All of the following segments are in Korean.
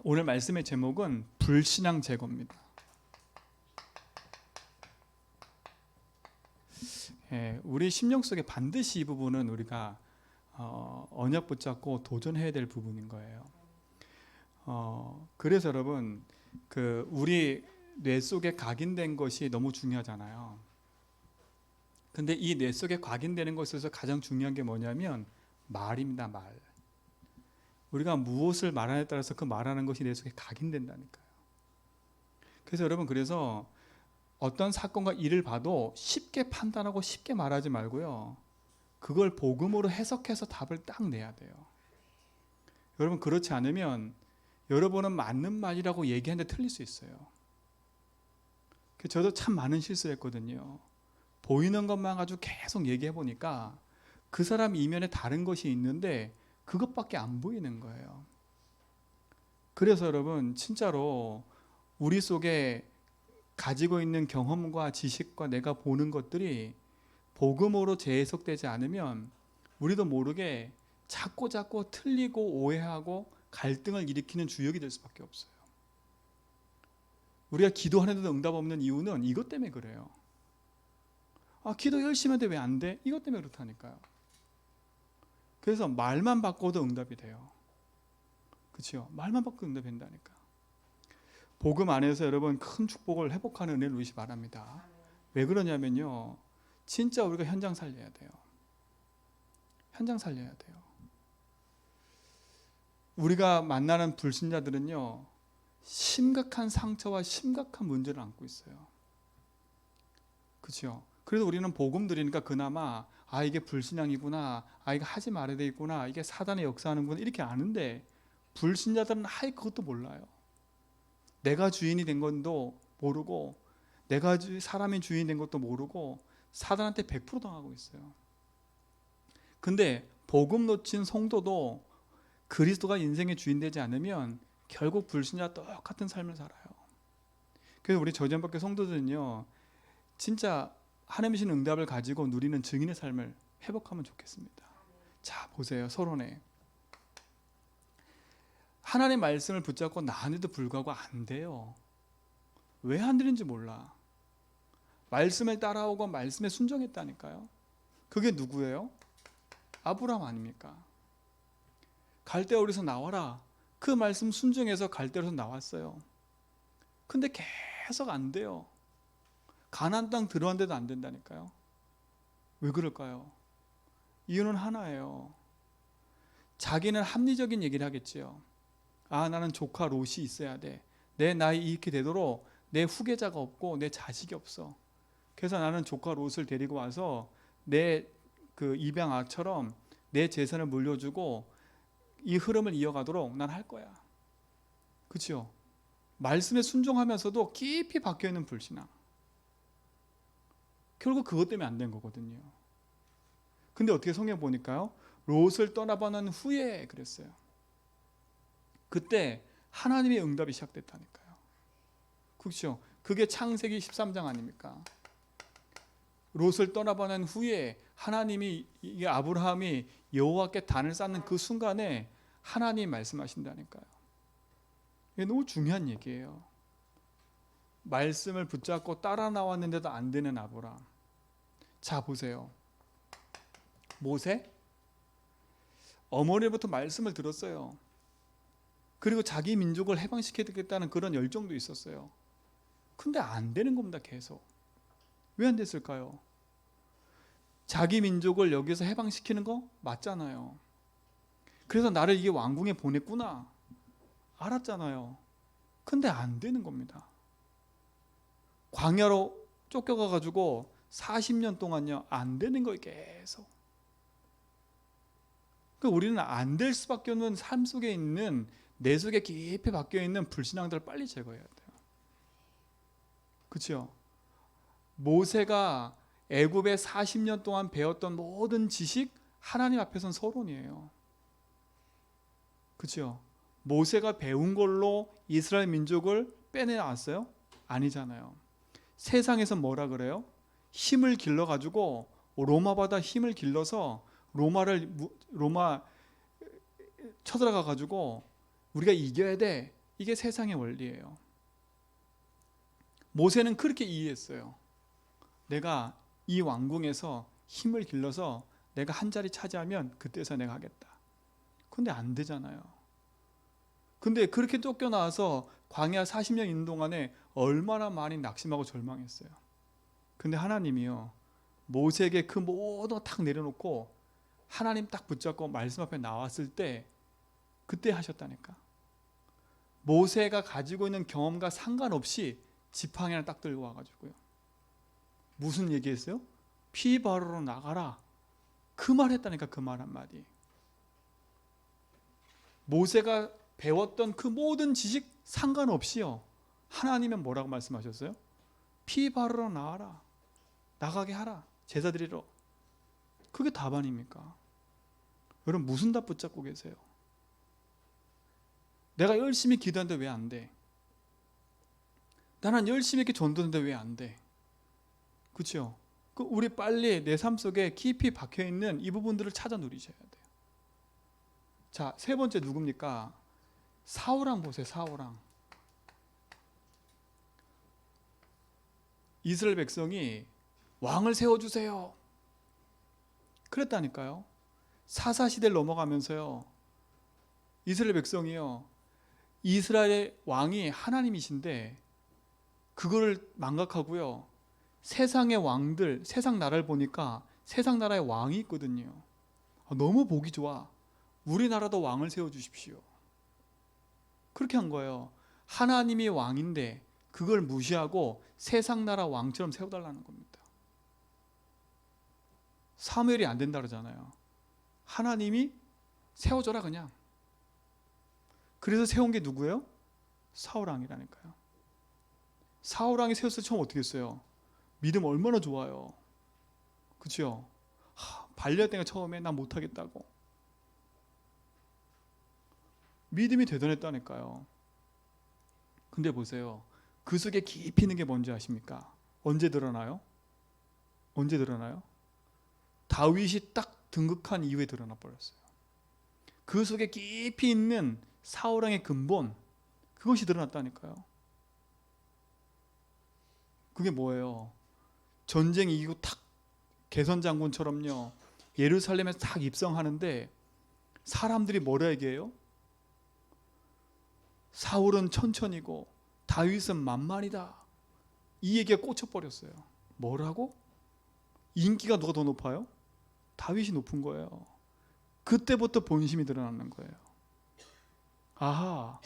오늘 말씀의 제목은 불신앙 제거입니다. 우리 심령 속에 반드시 이 부분은 우리가 언약 붙잡고 도전해야 될 부분인 거예요. 그래서 여러분, 우리 뇌 속에 각인된 것이 너무 중요하잖아요. 근데 이 뇌 속에 각인되는 것에서 가장 중요한 게 뭐냐면 말입니다. 말. 우리가 무엇을 말하냐에 따라서 그 말하는 것이 뇌 속에 각인된다니까요. 그래서 여러분, 그래서 어떤 사건과 일을 봐도 쉽게 판단하고 쉽게 말하지 말고요, 그걸 복음으로 해석해서 답을 딱 내야 돼요. 여러분, 그렇지 않으면 여러분은 맞는 말이라고 얘기하는데 틀릴 수 있어요. 저도 참 많은 실수를 했거든요. 보이는 것만 가지고 계속 얘기해 보니까 그 사람 이면에 다른 것이 있는데 그것밖에 안 보이는 거예요. 그래서 여러분, 진짜로 우리 속에 가지고 있는 경험과 지식과 내가 보는 것들이 복음으로 재해석되지 않으면 우리도 모르게 자꾸 틀리고 오해하고 갈등을 일으키는 주역이 될 수밖에 없어요. 우리가 기도하는데도 응답 없는 이유는 이것 때문에 그래요. 기도 열심히 하는데 왜 안 돼? 이것 때문에 그렇다니까요. 그래서 말만 바꿔도 응답이 돼요. 그렇죠? 말만 바꿔도 응답이 된다니까. 복음 안에서 여러분, 큰 축복을 회복하는 은혜를 누리시 바랍니다. 왜 그러냐면요, 진짜 우리가 현장 살려야 돼요. 현장 살려야 돼요. 우리가 만나는 불신자들은요, 심각한 상처와 심각한 문제를 안고 있어요. 그렇죠? 그래서 우리는 복음 드리니까 그나마 이게 불신앙이구나, 이게 하지 말아야 되겠구나, 이게 사단의 역사하는구나, 이렇게 아는데 불신자들은 아예 그것도 몰라요. 내가 주인이 된 것도 모르고, 내가 사람이 주인이 된 것도 모르고 사단한테 100% 당하고 있어요. 근데 복음 놓친 성도도 그리스도가 인생의 주인 되지 않으면 결국 불신자와 똑같은 삶을 살아요. 그래서 우리 저전밖에 성도들은요, 진짜 하나님의 신 응답을 가지고 누리는 증인의 삶을 회복하면 좋겠습니다. 자, 보세요. 서론에 하나님의 말씀을 붙잡고 나는데도 불구하고 안 돼요. 왜 안 되는지 몰라. 말씀을 따라오고 말씀에 순종했다니까요. 그게 누구예요? 아브라함 아닙니까? 갈대아 우리서 나와라. 그 말씀 순종해서 갈대아에서 나왔어요. 근데 계속 안 돼요. 가나안 땅 들어왔는데도 안 된다니까요. 왜 그럴까요? 이유는 하나예요. 자기는 합리적인 얘기를 하겠지요. 나는 조카 롯이 있어야 돼. 내 나이 이렇게 되도록 내 후계자가 없고 내 자식이 없어. 그래서 나는 조카 롯을 데리고 와서 내 입양 아처럼 내 재산을 물려주고 이 흐름을 이어가도록 난 할 거야. 그렇죠? 말씀에 순종하면서도 깊이 박혀있는 불신앙. 결국 그것 때문에 안 된 거거든요. 근데 어떻게 성경 보니까요, 롯을 떠나보낸 후에 그랬어요. 그때 하나님의 응답이 시작됐다니까요. 그렇죠? 그게 창세기 13장 아닙니까? 롯을 떠나보낸 후에 하나님이, 이게 아브라함이 여호와께 단을 쌓는 그 순간에 하나님이 말씀하신다니까요. 이게 너무 중요한 얘기예요. 말씀을 붙잡고 따라 나왔는데도 안 되는 아브라함. 자, 보세요. 모세? 어머니부터 말씀을 들었어요. 그리고 자기 민족을 해방시켜야겠다는 그런 열정도 있었어요. 근데 안 되는 겁니다. 계속. 왜 안 됐을까요? 자기 민족을 여기서 해방시키는 거 맞잖아요. 그래서 나를 이게 왕궁에 보냈구나 알았잖아요. 근데 안 되는 겁니다. 광야로 쫓겨가가지고 40년 동안요, 안 되는 거예요. 계속. 우리는 안 될 수밖에 없는 삶 속에 있는, 내 속에 깊이 박혀있는 불신앙들을 빨리 제거해야 돼요. 그렇죠? 모세가 애굽에 40년 동안 배웠던 모든 지식, 하나님 앞에서는 서론이에요. 그렇죠? 모세가 배운 걸로 이스라엘 민족을 빼내왔어요? 아니잖아요. 세상에서 뭐라 그래요? 힘을 길러가지고 로마바다 힘을 길러서 로마 쳐들어가가지고 우리가 이겨야 돼, 이게 세상의 원리예요. 모세는 그렇게 이해했어요. 내가 이 왕궁에서 힘을 길러서 내가 한 자리 차지하면 그때서 내가 하겠다. 근데 안 되잖아요. 근데 그렇게 쫓겨나와서 광야 40년 있는 동안에 얼마나 많이 낙심하고 절망했어요. 근데 하나님이요, 모세에게 그 모든 거 탁 내려놓고 하나님 딱 붙잡고 말씀 앞에 나왔을 때 그때 하셨다니까. 모세가 가지고 있는 경험과 상관없이 지팡이 하나 딱 들고 와가지고요, 무슨 얘기했어요? 피 바로로 나가라. 그 말 했다니까. 그 말 한마디. 모세가 배웠던 그 모든 지식 상관없이요, 하나님은 뭐라고 말씀하셨어요? 피 바로로 나가라. 나가게 하라. 제사 드리러. 그게 답 아닙니까? 여러분, 무슨 답 붙잡고 계세요? 내가 열심히 기도하는데 왜 안 돼? 나는 열심히 이렇게 전도하는데 왜 안 돼? 그렇죠? 우리 빨리 내 삶 속에 깊이 박혀있는 이 부분들을 찾아 누리셔야 돼요. 자, 세 번째 누굽니까? 사울왕 보세요. 사울왕. 이스라엘 백성이 왕을 세워주세요 그랬다니까요. 사사시대를 넘어가면서요, 이스라엘 백성이요, 이스라엘의 왕이 하나님이신데 그거를 망각하고요, 세상의 왕들, 세상 나라를 보니까 세상 나라에 왕이 있거든요. 너무 보기 좋아. 우리나라도 왕을 세워주십시오. 그렇게 한 거예요. 하나님이 왕인데 그걸 무시하고 세상 나라 왕처럼 세워달라는 겁니다. 사무엘이 안 된다 그러잖아요. 하나님이 세워줘라 그냥. 그래서 세운 게 누구예요? 사울왕이라니까요. 사울왕이 세웠을 때 처음 어떻게 했어요? 믿음 얼마나 좋아요. 그렇죠? 발려 때가 처음에 난 못하겠다고. 믿음이 대단했다니까요. 근데 보세요. 그 속에 깊이 있는 게 뭔지 아십니까? 언제 드러나요? 언제 드러나요? 다윗이 딱 등극한 이후에 드러나 버렸어요. 그 속에 깊이 있는 사울왕의 근본, 그것이 드러났다니까요. 그게 뭐예요? 전쟁 이기고 탁 개선장군처럼요, 예루살렘에 탁 입성하는데 사람들이 뭐라 얘기해요? 사울은 천천히고 다윗은 만만이다. 이 얘기에 꽂혀버렸어요. 뭐라고? 인기가 누가 더 높아요? 다윗이 높은 거예요. 그때부터 본심이 드러나는 거예요. 아하,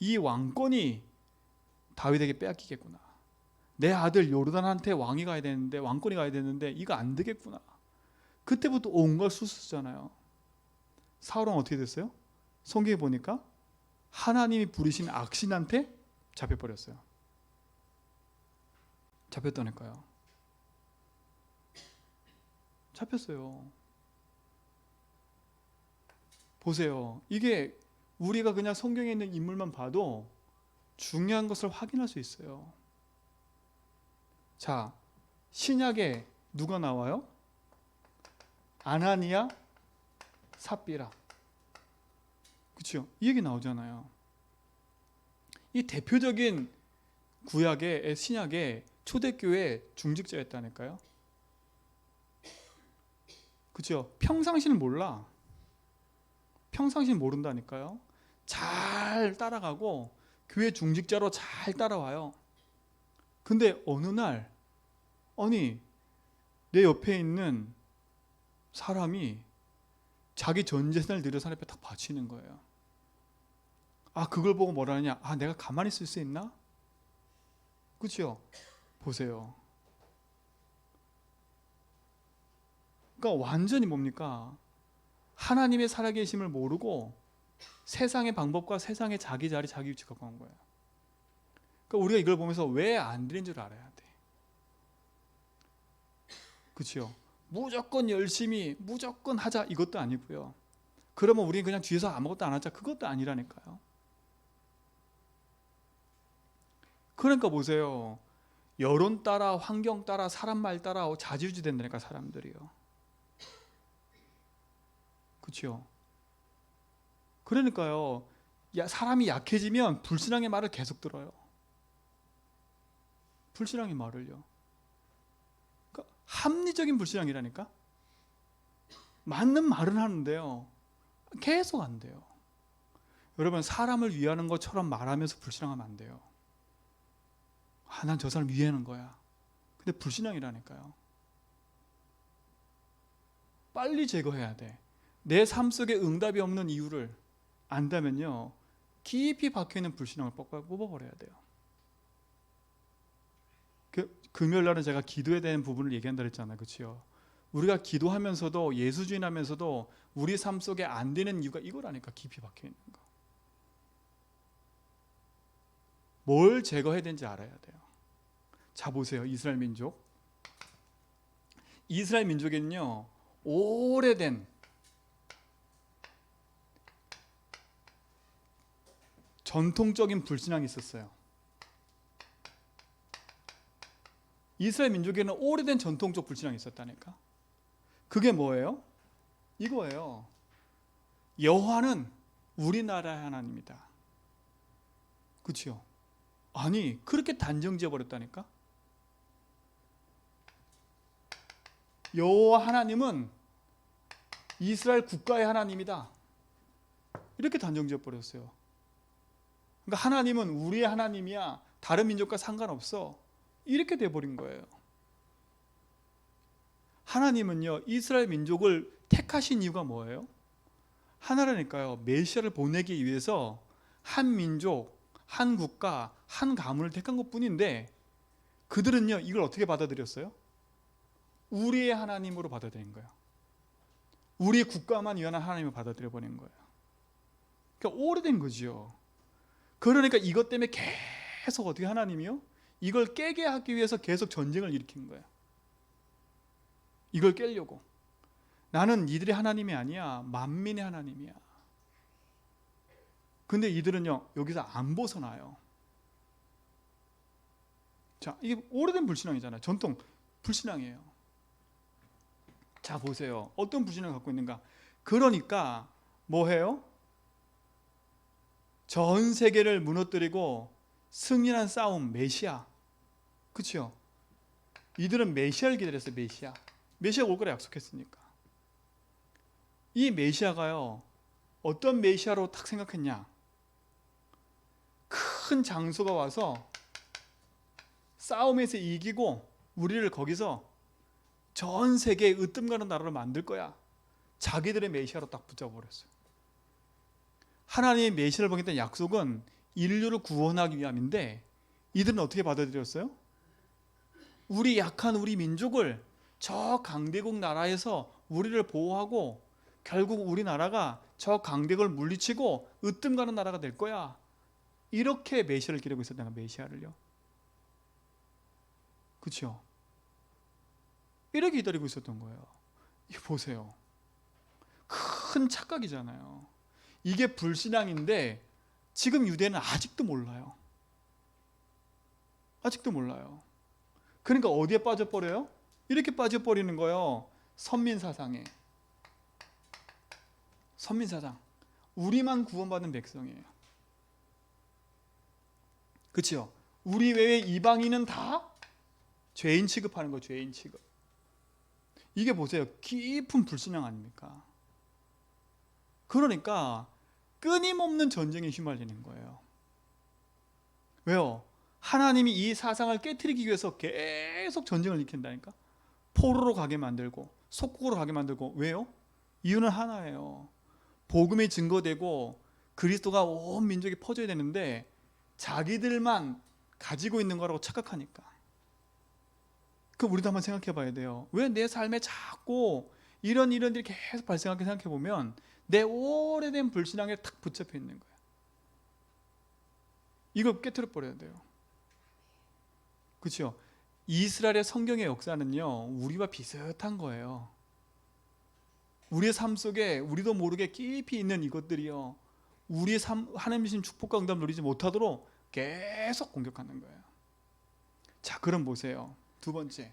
이 왕권이 다윗에게 빼앗기겠구나. 내 아들 요르단한테 왕이 가야 되는데, 왕권이 가야 되는데 이거 안 되겠구나. 그때부터 온갖 수수잖아요. 사울은 어떻게 됐어요? 성경에 보니까 하나님이 부르신 악신한테 잡혀버렸어요. 잡혔다니까요. 잡혔어요. 보세요. 이게 우리가 그냥 성경에 있는 인물만 봐도 중요한 것을 확인할 수 있어요. 자, 신약에 누가 나와요? 아나니아, 삽비라. 그렇죠? 이 얘기 나오잖아요. 이 대표적인 구약의, 신약의 초대교회 중직자였다니까요. 그렇죠? 평상시는 몰라. 평상시는 모른다니까요. 잘 따라가고 교회 중직자로 잘 따라와요. 근데 어느 날, 아니, 내 옆에 있는 사람이 자기 전 재산을 들여서 하나님 앞에 딱 바치는 거예요. 그걸 보고 뭐라 하냐? 내가 가만히 있을 수 있나? 그렇죠? 보세요. 그러니까 완전히 뭡니까? 하나님의 살아계심을 모르고 세상의 방법과 세상의 자기 자리, 자기 위치 갖고 간 거예요. 그러니까 우리가 이걸 보면서 왜 안 되는 줄 알아야 돼. 그렇죠? 무조건 열심히, 무조건 하자 이것도 아니고요. 그러면 우리는 그냥 뒤에서 아무것도 안 하자 그것도 아니라니까요. 그러니까 보세요. 여론 따라, 환경 따라, 사람 말 따라 좌지우지 된다니까 사람들이요. 그렇죠? 그러니까요. 사람이 약해지면 불신앙의 말을 계속 들어요. 불신앙의 말을요. 그러니까 합리적인 불신앙이라니까. 맞는 말은 하는데요, 계속 안 돼요. 여러분, 사람을 위하는 것처럼 말하면서 불신앙하면 안 돼요. 난 저 사람 위하는 거야. 근데 불신앙이라니까요. 빨리 제거해야 돼. 내 삶 속에 응답이 없는 이유를 안다면요, 깊이 박혀있는 불신앙을 뽑아버려야 돼요. 금요일 날은 제가 기도에 대한 부분을 얘기한다 그랬잖아요. 그렇죠? 우리가 기도하면서도 예수주의하면서도 우리 삶 속에 안 되는 이유가 이거라니까. 깊이 박혀있는 거. 뭘 제거해야 되는지 알아야 돼요. 자, 보세요. 이스라엘 민족. 이스라엘 민족에는요, 오래된 전통적인 불신앙이 있었어요. 이스라엘 민족에는 오래된 전통적 불신앙이 있었다니까. 그게 뭐예요? 이거예요. 여호와는 우리나라의 하나님이다. 그렇죠? 아니, 그렇게 단정지어 버렸다니까. 여호와 하나님은 이스라엘 국가의 하나님이다. 이렇게 단정지어 버렸어요. 그러니까 하나님은 우리의 하나님이야. 다른 민족과 상관없어. 이렇게 돼버린 거예요. 하나님은요, 이스라엘 민족을 택하신 이유가 뭐예요? 하나라니까요. 메시아를 보내기 위해서 한 민족, 한 국가, 한 가문을 택한 것뿐인데, 그들은요, 이걸 어떻게 받아들였어요? 우리의 하나님으로 받아들인 거예요. 우리의 국가만 위한 하나님을 받아들여 버린 거예요. 그러니까 오래된 거죠. 그러니까 이것 때문에 계속 어떻게 하나님이요? 이걸 깨게 하기 위해서 계속 전쟁을 일으킨 거예요. 이걸 깨려고. 나는 이들의 하나님이 아니야. 만민의 하나님이야. 근데 이들은요, 여기서 안 벗어나요. 자, 이게 오래된 불신앙이잖아요. 전통 불신앙이에요. 자, 보세요. 어떤 불신앙을 갖고 있는가? 그러니까 뭐 해요? 전 세계를 무너뜨리고 승리한 싸움, 메시아. 그렇죠? 이들은 메시아를 기다렸어요. 메시아가 올 거라 약속했으니까. 이 메시아가요, 어떤 메시아로 딱 생각했냐? 큰 장소가 와서 싸움에서 이기고 우리를 거기서 전 세계에 으뜸가는 나라로 만들 거야. 자기들의 메시아로 딱 붙잡아버렸어요. 하나님의 메시아를 보겠다는 약속은 인류를 구원하기 위함인데, 이들은 어떻게 받아들였어요? 우리 약한 우리 민족을 저 강대국 나라에서 우리를 보호하고 결국 우리나라가 저 강대국을 물리치고 으뜸가는 나라가 될 거야. 이렇게 메시아를 기다리고 있었다는 거예요. 메시아를요. 그렇죠? 이렇게 기다리고 있었던 거예요. 이거 보세요. 큰 착각이잖아요. 이게 불신앙인데 지금 유대는 아직도 몰라요. 아직도 몰라요. 그러니까 어디에 빠져버려요? 이렇게 빠져버리는 거예요. 선민사상에. 선민사상. 우리만 구원받은 백성이에요. 그렇죠? 우리 외에 이방인은 다 죄인 취급하는 거예요. 죄인 취급. 이게 보세요. 깊은 불신앙 아닙니까? 그러니까 끊임없는 전쟁에 휘말리는 거예요. 왜요? 하나님이 이 사상을 깨트리기 위해서 계속 전쟁을 일으킨다니까. 포로로 가게 만들고 속국으로 가게 만들고. 왜요? 이유는 하나예요. 복음이 증거되고 그리스도가 온 민족에 퍼져야 되는데 자기들만 가지고 있는 거라고 착각하니까. 그럼 우리도 한번 생각해 봐야 돼요. 왜 내 삶에 자꾸 이런 일이 계속 발생하게 생각해 보면 내 오래된 불신앙에 탁 붙잡혀 있는 거예요. 이걸 깨트려 버려야 돼요. 그렇죠? 이스라엘의 성경의 역사는요, 우리와 비슷한 거예요. 우리의 삶 속에 우리도 모르게 깊이 있는 이것들이요, 우리의 삶, 하나님이신 축복과 응답을 누리지 못하도록 계속 공격하는 거예요. 자, 그럼 보세요. 두 번째,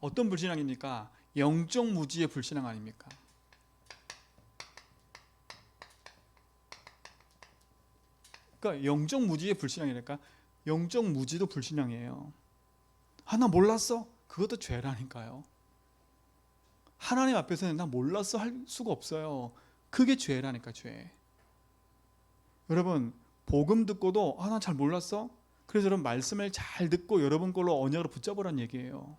어떤 불신앙입니까? 영적 무지의 불신앙 아닙니까? 그러니까 영적 무지의 불신앙이랄까? 영적 무지도 불신앙이에요. 나 몰랐어. 그것도 죄라니까요. 하나님 앞에서는 나 몰랐어 할 수가 없어요. 그게 죄라니까, 죄. 여러분, 복음 듣고도 나 잘 몰랐어? 그래서 여러분 말씀을 잘 듣고 여러분 걸로 언약으로 붙잡으란 얘기예요.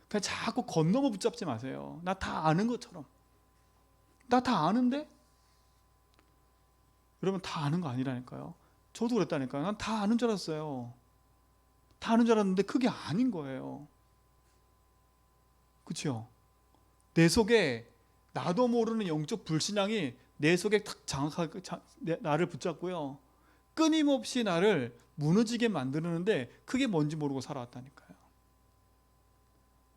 그냥 자꾸 건너고 붙잡지 마세요. 나 다 아는 것처럼. 나 다 아는데? 여러분, 다 아는 거 아니라니까요. 저도 그랬다니까요. 난 다 아는 줄 알았어요. 다 아는 줄 알았는데 그게 아닌 거예요. 그렇죠? 내 속에 나도 모르는 영적 불신앙이 내 속에 탁 장악하게 나를 붙잡고요. 끊임없이 나를 무너지게 만드는데 그게 뭔지 모르고 살아왔다니까요.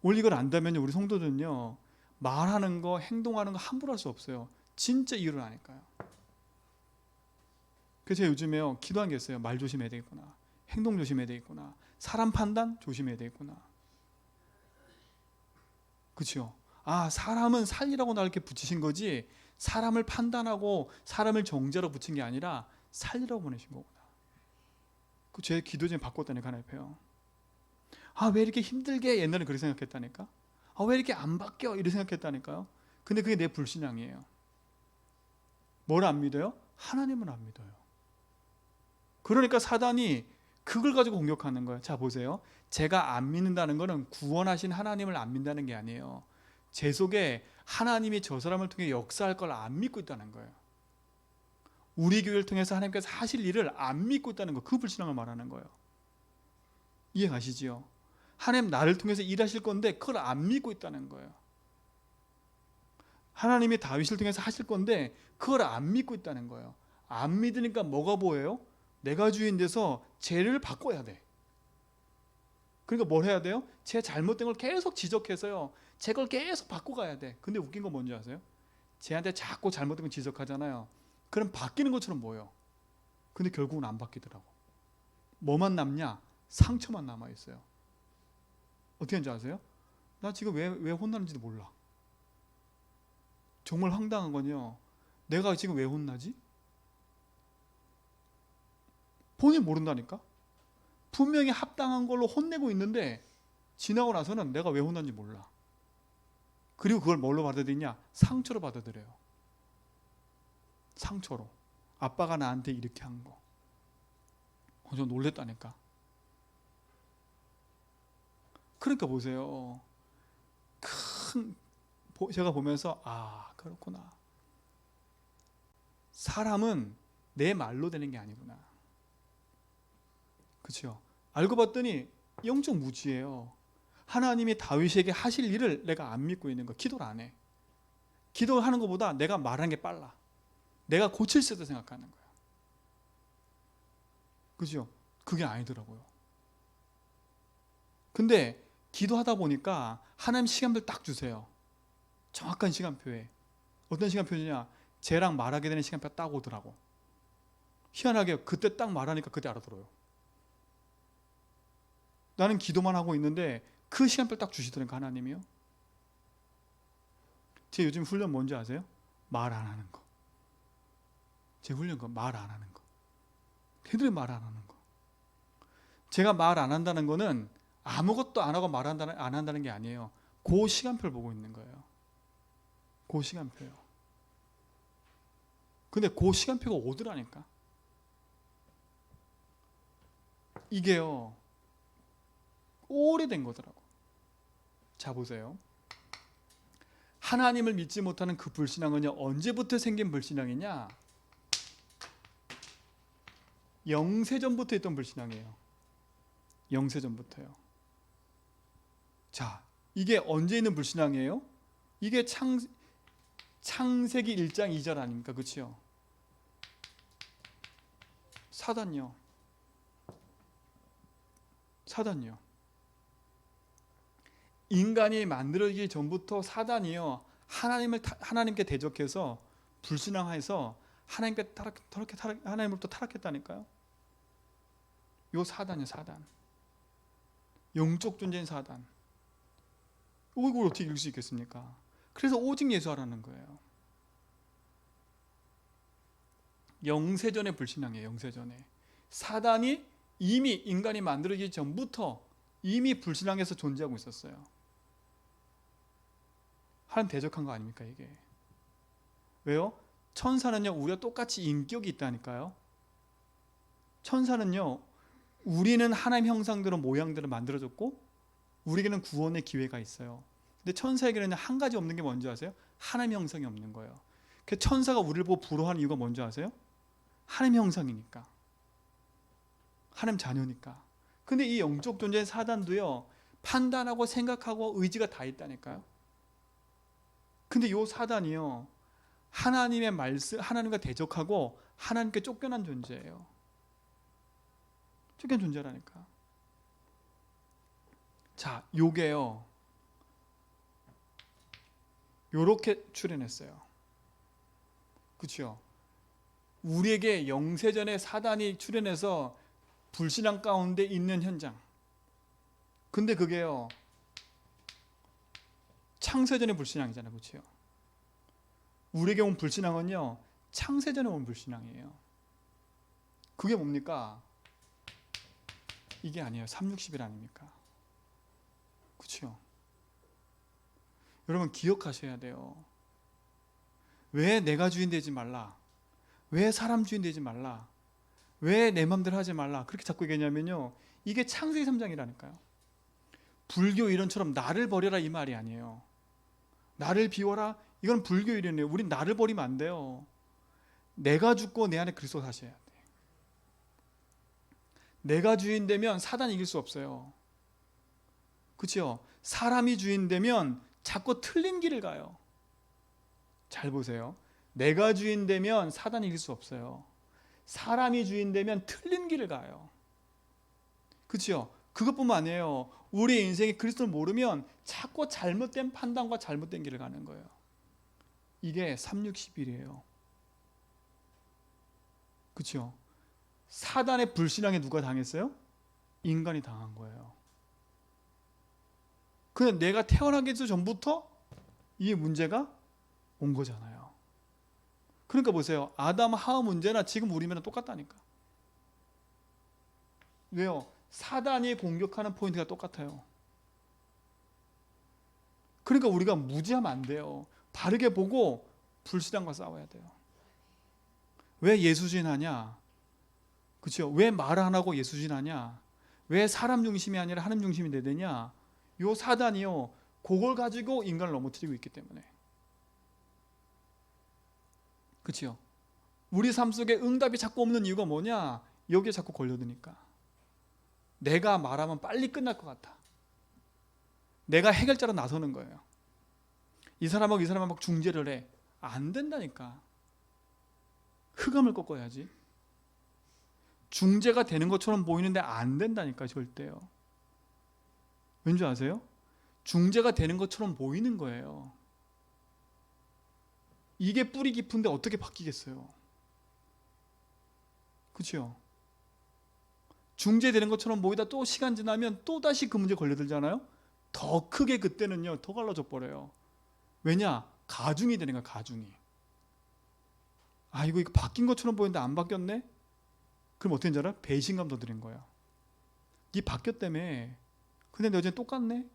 원래 이걸 안다면요, 우리 성도들은요, 말하는 거, 행동하는 거 함부로 할 수 없어요. 진짜 이유를 아니까요. 그래서 제가 요즘에요, 기도한 게 있어요. 말 조심해야 되겠구나. 행동 조심해야 되겠구나. 사람 판단 조심해야 되겠구나. 그렇죠? 사람은 살리라고 나 이렇게 붙이신 거지, 사람을 판단하고 사람을 정죄로 붙인 게 아니라 살리라고 보내신 거구나. 제 기도 좀 바꿨다니까, 하나님 앞에요. 왜 이렇게 힘들게, 옛날에 그렇게 생각했다니까. 왜 이렇게 안 바뀌어, 이렇게 생각했다니까요. 근데 그게 내 불신앙이에요. 뭘 안 믿어요? 하나님은 안 믿어요. 그러니까 사단이 그걸 가지고 공격하는 거예요. 자, 보세요. 제가 안 믿는다는 것은 구원하신 하나님을 안 믿는다는 게 아니에요. 제 속에 하나님이 저 사람을 통해 역사할 걸 안 믿고 있다는 거예요. 우리 교회를 통해서 하나님께서 하실 일을 안 믿고 있다는 거, 그 불신앙을 말하는 거예요. 이해 가시지요? 하나님 나를 통해서 일하실 건데 그걸 안 믿고 있다는 거예요. 하나님이 다윗을 통해서 하실 건데 그걸 안 믿고 있다는 거예요. 안 믿으니까 뭐가 보여요? 내가 주인 돼서 죄를 바꿔야 돼. 그러니까 뭘 해야 돼요? 제 잘못된 걸 계속 지적해서요, 제 걸 계속 바꿔가야 돼. 근데 웃긴 건 뭔지 아세요? 쟤한테 자꾸 잘못된 걸 지적하잖아요. 그럼 바뀌는 것처럼 보여. 근데 결국은 안 바뀌더라고. 뭐만 남냐? 상처만 남아있어요. 어떻게 하는지 아세요? 나 지금 왜 혼나는지도 몰라. 정말 황당한 건요, 내가 지금 왜 혼나지? 본인 모른다니까? 분명히 합당한 걸로 혼내고 있는데 지나고 나서는 내가 왜 혼난지 몰라. 그리고 그걸 뭘로 받아들이냐? 상처로 받아들여요. 상처로. 아빠가 나한테 이렇게 한 거. 저 놀랬다니까. 그러니까 보세요. 제가 보면서 그렇구나. 사람은 내 말로 되는 게 아니구나. 그렇죠? 알고 봤더니 영적 무지예요. 하나님이 다윗에게 하실 일을 내가 안 믿고 있는 거. 기도를 안 해. 기도하는 것보다 내가 말하는 게 빨라. 내가 고칠 수 있다 생각하는 거야. 그죠? 그게 아니더라고요. 근데 기도하다 보니까 하나님 시간별 딱 주세요. 정확한 시간표에. 어떤 시간표냐? 쟤랑 말하게 되는 시간표 딱 오더라고. 희한하게 그때 딱 말하니까 그때 알아들어요. 나는 기도만 하고 있는데 그 시간표 딱 주시더라고요, 하나님이요. 제 요즘 훈련 뭔지 아세요? 말 안 하는 거. 제 훈련 말 안 하는 거. 걔들이 말 안 하는 거. 제가 말 안 한다는 거는 아무것도 안 하고 안 한다는 게 아니에요. 그 시간표를 보고 있는 거예요. 그 시간표요. 근데 그 시간표가 오더라니까. 이게요, 오래된 거더라고. 자, 보세요. 하나님을 믿지 못하는 그 불신앙은요, 언제부터 생긴 불신앙이냐? 영세전부터 있던 불신앙이에요. 영세전부터요. 자, 이게 언제 있는 불신앙이에요? 이게 창세기 1장 2절 아닙니까? 그렇죠? 사단요. 인간이 만들어지기 전부터 사단이요, 하나님께 대적해서 불신앙해서 하나님으로부터 타락했다니까요. 요 사단이요, 사단. 영적 존재인 사단. 이걸 어떻게 이길 수 있겠습니까? 그래서 오직 예수하라는 거예요. 영세전의 불신앙이에요. 영세전에 사단이 이미 인간이 만들어지기 전부터 이미 불신앙에서 존재하고 있었어요. 하나님 대적한 거 아닙니까 이게? 왜요? 천사는요 우리와 똑같이 인격이 있다니까요. 천사는요 우리는 하나님 형상대로 모양대로 만들어졌고 우리에게는 구원의 기회가 있어요. 근데 천사에게는 한 가지 없는 게 뭔지 아세요? 하나님 형상이 없는 거예요. 그 천사가 우리를 보고 부러워하는 이유가 뭔지 아세요? 하나님 형상이니까, 하나님 자녀니까. 근데 이 영적 존재인 사단도요 판단하고 생각하고 의지가 다 있다니까요. 근데 이 사단이요 하나님의 말씀, 하나님과 대적하고 하나님께 쫓겨난 존재예요. 쫓겨난 존재라니까. 자, 요게요 요렇게 출현했어요. 그렇죠? 우리에게 영세전에 사단이 출현해서 불신앙 가운데 있는 현장. 근데 그게요 창세전의 불신앙이잖아요. 그렇죠? 우리에게 온 불신앙은요 창세전에 온 불신앙이에요. 그게 뭡니까? 이게 아니에요. 360일 아닙니까? 그렇죠? 여러분 기억하셔야 돼요. 왜 내가 주인 되지 말라? 왜 사람 주인 되지 말라? 왜 내 맘대로 하지 말라? 그렇게 자꾸 얘기하냐면요 이게 창세기 3장이라니까요. 불교 이론처럼 나를 버려라 이 말이 아니에요. 나를 비워라 이건 불교 이론이에요. 우린 나를 버리면 안 돼요. 내가 죽고 내 안에 그리스도 사셔야 돼. 내가 주인 되면 사단이 이길 수 없어요. 그렇죠? 사람이 주인 되면 자꾸 틀린 길을 가요. 잘 보세요. 내가 주인 되면 사단이 이길 수 없어요. 사람이 주인 되면 틀린 길을 가요. 그렇죠? 그것뿐만 아니에요. 우리 인생에 그리스도를 모르면 자꾸 잘못된 판단과 잘못된 길을 가는 거예요. 이게 360일이에요. 그렇죠? 사단의 불신앙에 누가 당했어요? 인간이 당한 거예요. 그냥 내가 태어나기 전부터 이 문제가 온 거잖아요. 그러니까 보세요. 아담 하와 문제나 지금 우리면 똑같다니까. 왜요? 사단이 공격하는 포인트가 똑같아요. 그러니까 우리가 무지하면 안 돼요. 바르게 보고 불신앙과 싸워야 돼요. 왜 예수주의 하냐? 그렇죠? 왜 말 안 하고 예수주의 하냐? 왜 사람 중심이 아니라 하나님 중심이 돼야 되냐? 요 사단이요. 그걸 가지고 인간을 넘어뜨리고 있기 때문에. 그렇죠? 우리 삶 속에 응답이 자꾸 없는 이유가 뭐냐? 여기에 자꾸 걸려드니까. 내가 말하면 빨리 끝날 것 같아. 내가 해결자로 나서는 거예요. 이 사람하고 이 사람하고 중재를 해. 안 된다니까. 흑암을 꺾어야지. 중재가 되는 것처럼 보이는데 안 된다니까 절대요. 왠지 아세요? 중재가 되는 것처럼 보이는 거예요. 이게 뿌리 깊은데 어떻게 바뀌겠어요? 그렇죠? 중재되는 것처럼 보이다 또 시간 지나면 또 다시 그 문제 걸려들잖아요. 더 크게 그때는요 더 갈라져 버려요. 왜냐? 가중이 되는 거야. 가중이. 아 이거 바뀐 것처럼 보이는데 안 바뀌었네? 그럼 어떻게 알아? 배신감 더 드는 거야. 이 바뀌었다며. 근데 너 어제 똑같네?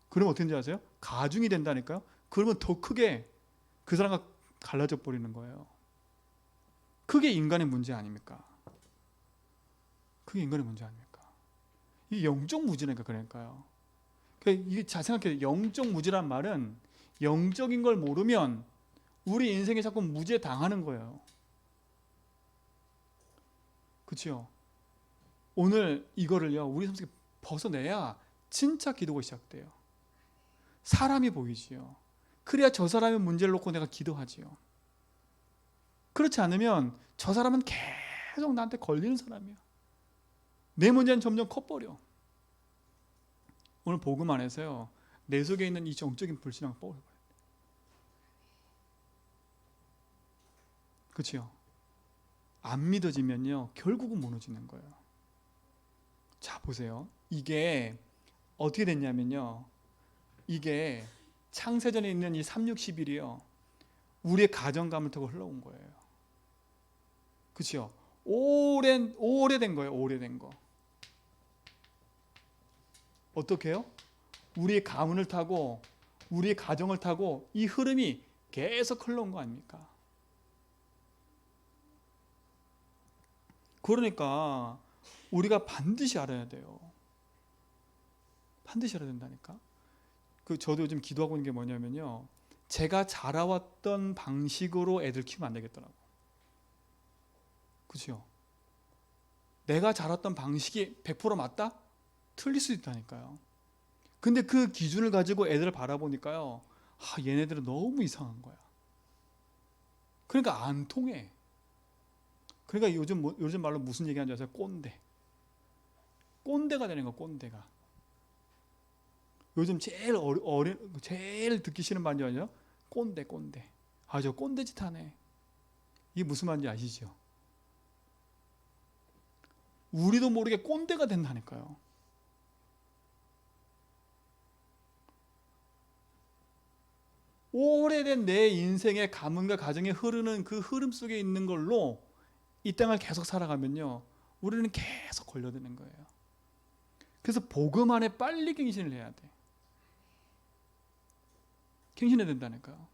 그럼 어떻게 아세요? 가중이 된다니까요. 그러면 더 크게 그 사람과 갈라져 버리는 거예요. 그게 인간의 문제 아닙니까? 그게 인간의 문제 아닙니까? 이 영적 무지니까 그러니까요. 이게 잘 생각해요. 영적 무지란 말은 영적인 걸 모르면 우리 인생에 자꾸 무지에 당하는 거예요. 그렇죠? 오늘 이거를요 우리 삶 속에 벗어내야 진짜 기도가 시작돼요. 사람이 보이지요. 그래야 저 사람의 문제를 놓고 내가 기도하지요. 그렇지 않으면 저 사람은 계속 나한테 걸리는 사람이야. 내 문제는 점점 커버려. 오늘 복음 안에서요 내 속에 있는 이 정적인 불신앙을 뽑아버려요. 그렇죠? 안 믿어지면요 결국은 무너지는 거예요. 자 보세요. 이게 어떻게 됐냐면요 이게 창세전에 있는 이 360일이요 우리의 가정감을 타고 흘러온 거예요. 그렇죠? 오래된 거예요. 오래된 거. 어떻게 해요? 우리의 가문을 타고 우리의 가정을 타고 이 흐름이 계속 흘러온 거 아닙니까? 그러니까 우리가 반드시 알아야 돼요. 반드시 알아야 된다니까. 저도 요즘 기도하고 있는 게 뭐냐면요. 제가 자라왔던 방식으로 애들 키우면 안 되겠더라고. 그렇죠? 내가 자랐던 방식이 100% 맞다? 틀릴 수 있다니까요. 근데 그 기준을 가지고 애들을 바라보니까요. 얘네들은 너무 이상한 거야. 그러니까 안 통해. 그러니까 요즘 말로 무슨 얘기하는지 아세요? 꼰대. 꼰대가 되는 거야, 꼰대가. 요즘 제일 듣기 싫은 말이 아니에요? 꼰대. 저 꼰대짓 하네. 이게 무슨 말인지 아시죠? 우리도 모르게 꼰대가 된다니까요. 오래된 내 인생의 가문과 가정에 흐르는 그 흐름 속에 있는 걸로 이 땅을 계속 살아가면요. 우리는 계속 걸려드는 거예요. 그래서 복음 안에 빨리 갱신을 해야 돼. 갱신해야 된다니까요.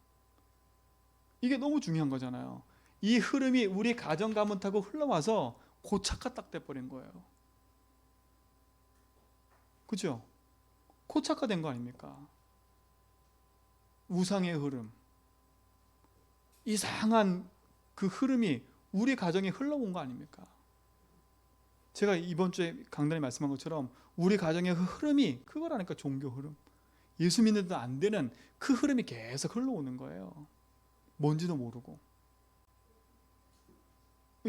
이게 너무 중요한 거잖아요. 이 흐름이 우리 가정 가문 타고 흘러와서 고착화 딱 돼버린 거예요. 그죠? 고착화된 거 아닙니까? 우상의 흐름, 이상한 그 흐름이 우리 가정에 흘러온 거 아닙니까? 제가 이번 주에 강단에 말씀한 것처럼 우리 가정의 그 흐름이 그거라니까. 종교 흐름, 예수 믿는데도 안 되는 그 흐름이 계속 흘러오는 거예요. 뭔지도 모르고.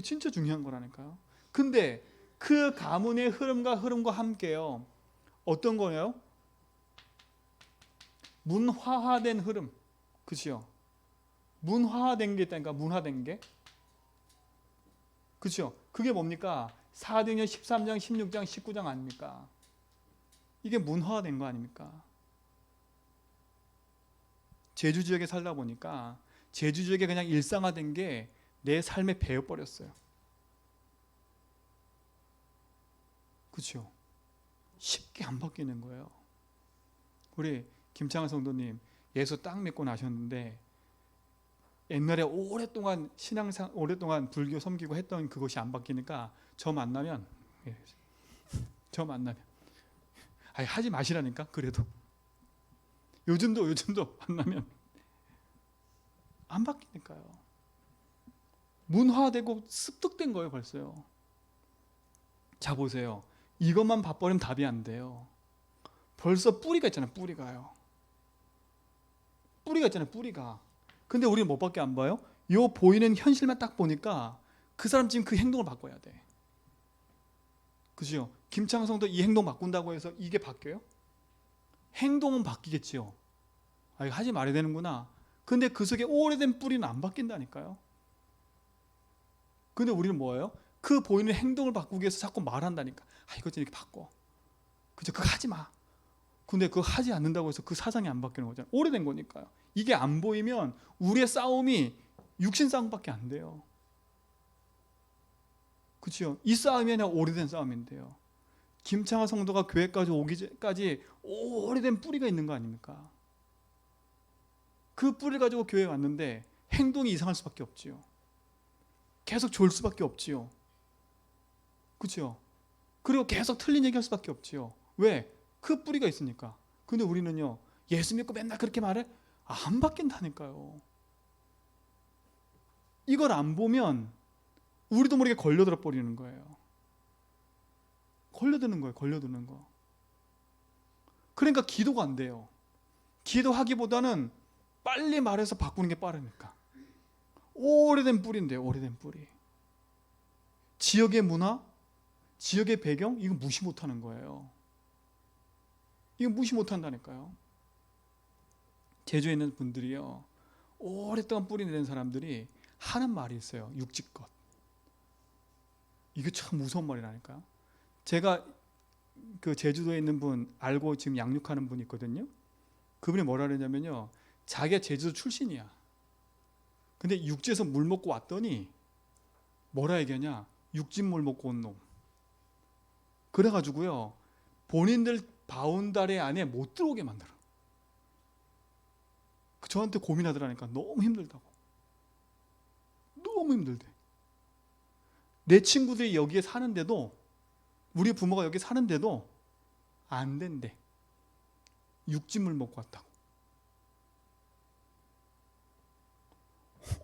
진짜 중요한 거라니까요. 근데 그 가문의 흐름과 함께요. 어떤 거예요? 문화화된 흐름. 그렇죠? 문화화된 게 있다니까. 문화된 게. 그렇죠? 그게 뭡니까? 사도행전 13장, 16장, 19장 아닙니까? 이게 문화화된 거 아닙니까? 제주 지역에 살다 보니까 제주 지역에 그냥 일상화된 게 내 삶에 배어버렸어요. 그렇죠? 쉽게 안 바뀌는 거예요. 우리 김창환 성도님 예수 딱 믿고 나셨는데 옛날에 오랫동안 불교 섬기고 했던 그것이 안 바뀌니까 저 만나면 하지 마시라니까. 그래도 요즘도 만나면 안 바뀌니까요. 문화되고 습득된 거예요 벌써요. 자 보세요. 이것만 봐버리면 답이 안 돼요. 벌써 뿌리가 있잖아요. 뿌리가 있잖아요. 뿌리가. 근데 우리는 뭐밖에 안 봐요? 요 보이는 현실만 딱 보니까 그 사람 지금 그 행동을 바꿔야 돼. 그죠? 김창성도 이 행동 바꾼다고 해서 이게 바뀌어요? 행동은 바뀌겠지요. 이거 하지 말아야 되는구나. 근데 그 속에 오래된 뿌리는 안 바뀐다니까요. 근데 우리는 뭐예요? 그 보이는 행동을 바꾸기 위해서 자꾸 말한다니까. 이거 좀 이렇게 바꿔. 그죠? 그거 하지 마. 근데 그거 하지 않는다고 해서 그 사상이 안 바뀌는 거잖아요. 오래된 거니까요. 이게 안 보이면 우리의 싸움이 육신 싸움밖에 안 돼요. 그렇죠? 이 싸움이 아니라 오래된 싸움인데요. 김창화 성도가 교회까지 오기까지 오래된 뿌리가 있는 거 아닙니까? 그 뿌리를 가지고 교회에 왔는데 행동이 이상할 수밖에 없지요. 계속 졸 수밖에 없지요. 그렇죠? 그리고 계속 틀린 얘기할 수밖에 없지요. 왜? 그 뿌리가 있으니까. 근데 우리는요, 예수 믿고 맨날 그렇게 말해? 안 바뀐다니까요. 이걸 안 보면 우리도 모르게 걸려들어 버리는 거예요. 걸려드는 거. 그러니까 기도가 안 돼요. 기도하기보다는 빨리 말해서 바꾸는 게 빠르니까. 오래된 뿌리인데요, 오래된 뿌리. 지역의 문화, 지역의 배경, 이거 무시 못하는 거예요. 이거 무시 못한다니까요. 제주에 있는 분들이요, 오랫동안 뿌리 내린 사람들이 하는 말이 있어요. 육지껏. 이게 참 무서운 말이라니까요. 제가 그 제주도에 있는 분 알고 지금 양육하는 분이 있거든요. 그분이 뭐라 그러냐면요, 자기가 제주도 출신이야. 근데 육지에서 물 먹고 왔더니 뭐라 얘기하냐? 육진물 먹고 온 놈. 그래가지고요, 본인들 바운다리 안에 못 들어오게 만들어. 저한테 고민하더라니까. 너무 힘들다고. 너무 힘들대. 내 친구들이 여기에 사는데도, 우리 부모가 여기 사는데도 안 된대. 육진물 먹고 왔다고.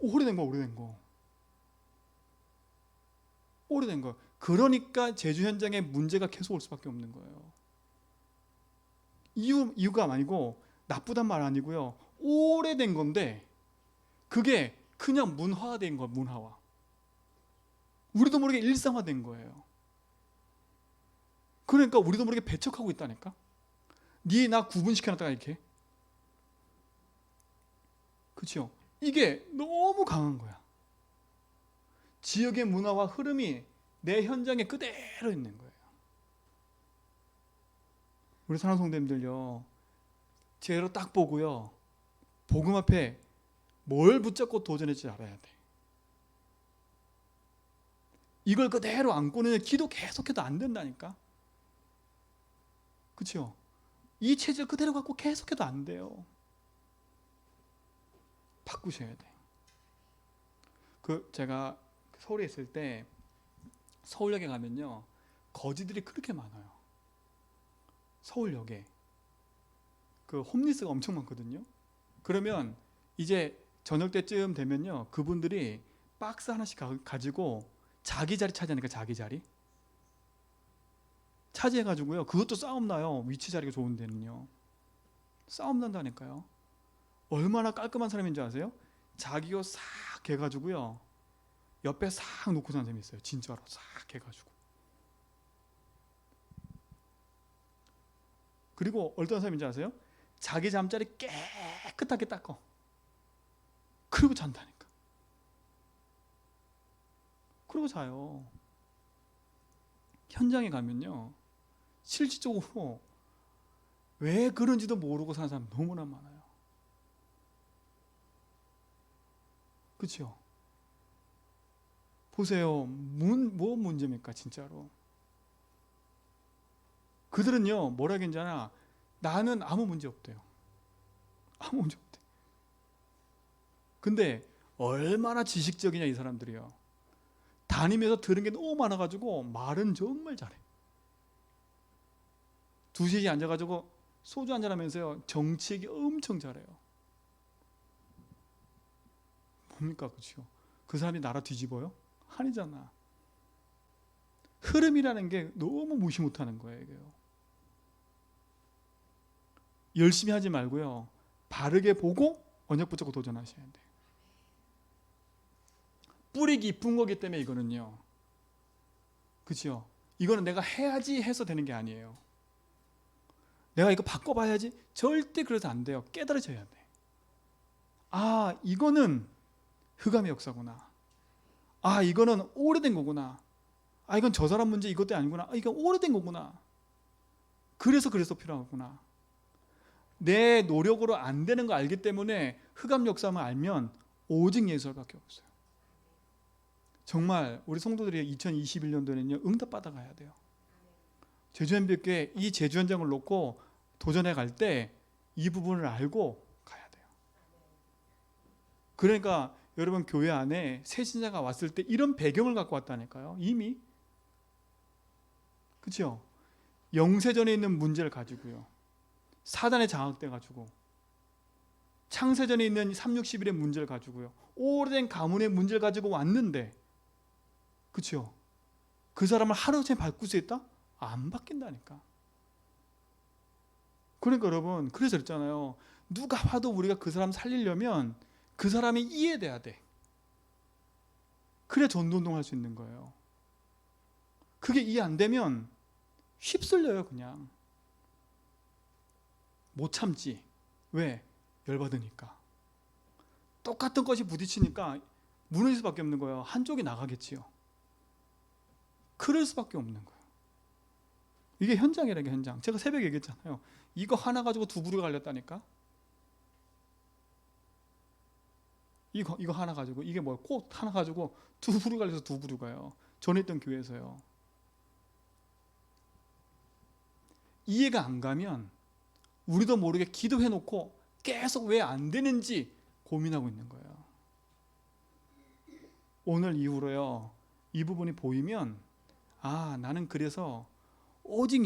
오래된 거, 오래된 거. 오래된 거. 그러니까 제주 현장에 문제가 계속 올 수밖에 없는 거예요. 이유가 아니고, 나쁘단 말 아니고요. 오래된 건데, 그게 그냥 문화화된 거야, 문화화. 우리도 모르게 일상화된 거예요. 그러니까 우리도 모르게 배척하고 있다니까. 니 나 구분시켜놨다가 이렇게. 그렇죠? 이게 너무 강한 거야. 지역의 문화와 흐름이 내 현장에 그대로 있는 거예요. 우리 사랑하는 성도님들요, 제대로 딱 보고요, 복음 앞에 뭘 붙잡고 도전할지 알아야 돼. 이걸 그대로 안고는 기도 계속해도 안 된다니까. 그렇죠? 이 체질 그대로 갖고 계속해도 안 돼요. 바꾸셔야 돼. 제가 서울에 있을 때 서울역에 가면요, 거지들이 그렇게 많아요. 서울역에 홈리스가 엄청 많거든요. 그러면 이제 저녁 때쯤 되면요, 그분들이 박스 하나씩 가지고 자기 자리 차지하니까, 자기 자리 차지해가지고요, 그것도 싸움 나요. 위치 자리가 좋은 데는요, 싸움 난다니까요. 얼마나 깔끔한 사람인 줄 아세요? 자기 옷 싹 개가지고요, 옆에 싹 놓고 사는 사람이 있어요. 진짜로 싹 개가지고. 그리고 어떤 사람인지 아세요? 자기 잠자리 깨끗하게 닦어. 그리고 잔다니까. 그리고 자요. 현장에 가면요, 실질적으로 왜 그런지도 모르고 사는 사람 너무나 많아요. 그렇죠? 보세요. 뭐 문제입니까, 진짜로? 그들은요, 뭐라 괜찮아. 나는 아무 문제 없대요. 아무 문제 없대. 근데 얼마나 지식적이냐, 이 사람들이요. 다니면서 들은 게 너무 많아가지고 말은 정말 잘해. 2시에 앉아가지고 소주 한잔 하면서요, 정치 얘기 엄청 잘해요. 뭡니까, 그렇죠? 그 사람이 나라 뒤집어요? 아니잖아. 흐름이라는 게 너무 무시 못하는 거예요, 이게요. 열심히 하지 말고요, 바르게 보고 언약 붙잡고 도전하셔야 돼요. 뿌리 깊은 거기 때문에 이거는요, 그렇죠? 이거는 내가 해야지 해서 되는 게 아니에요. 내가 이거 바꿔봐야지, 절대 그래서 안 돼요. 깨달아져야 돼. 아, 이거는 흑암의 역사구나. 아, 이거는 오래된 거구나. 아, 이건 저 사람 문제 이것도 아니구나. 아, 이건 오래된 거구나. 그래서 필요하구나. 내 노력으로 안 되는 거 알기 때문에 흑암 역사만 알면 오직 예수밖에 없어요. 정말 우리 성도들이 2021년도에는요, 응답 받아가야 돼요. 제주현비교회 이 제주 현장을 놓고 도전해 갈 때 이 부분을 알고 가야 돼요. 그러니까 여러분, 교회 안에 새 신자가 왔을 때 이런 배경을 갖고 왔다니까요. 이미. 그렇죠? 영세전에 있는 문제를 가지고요, 사단에 장악돼 가지고, 창세전에 있는 360일의 문제를 가지고요, 오래된 가문의 문제를 가지고 왔는데, 그렇죠? 그 사람을 하루아침에 바꿀 수 있다? 안 바뀐다니까. 그러니까 여러분, 그래서 그랬잖아요. 누가 와도 우리가 그 사람 살리려면 그 사람이 이해돼야 돼. 그래야 전도운동할 수 있는 거예요. 그게 이해 안 되면 휩쓸려요. 그냥 못 참지. 왜? 열받으니까. 똑같은 것이 부딪히니까 무너질 수밖에 없는 거예요. 한쪽이 나가겠지요. 그럴 수밖에 없는 거예요. 이게 현장이라는 게 현장. 제가 새벽에 얘기했잖아요. 이거 하나 가지고 두 부류가 갈렸다니까. 이거 하나 가지고 이게 뭐야? 꽃 하나 가지고 두 부류 갈려서 두 부류 가요. 전에 있던 교회에서요. 이해가 안 가면 우리도 모르게 기도해 놓고 계속 왜 안 되는지 고민하고 있는 거예요. 오늘 이후로요. 이 부분이 보이면 나는 그래서 오직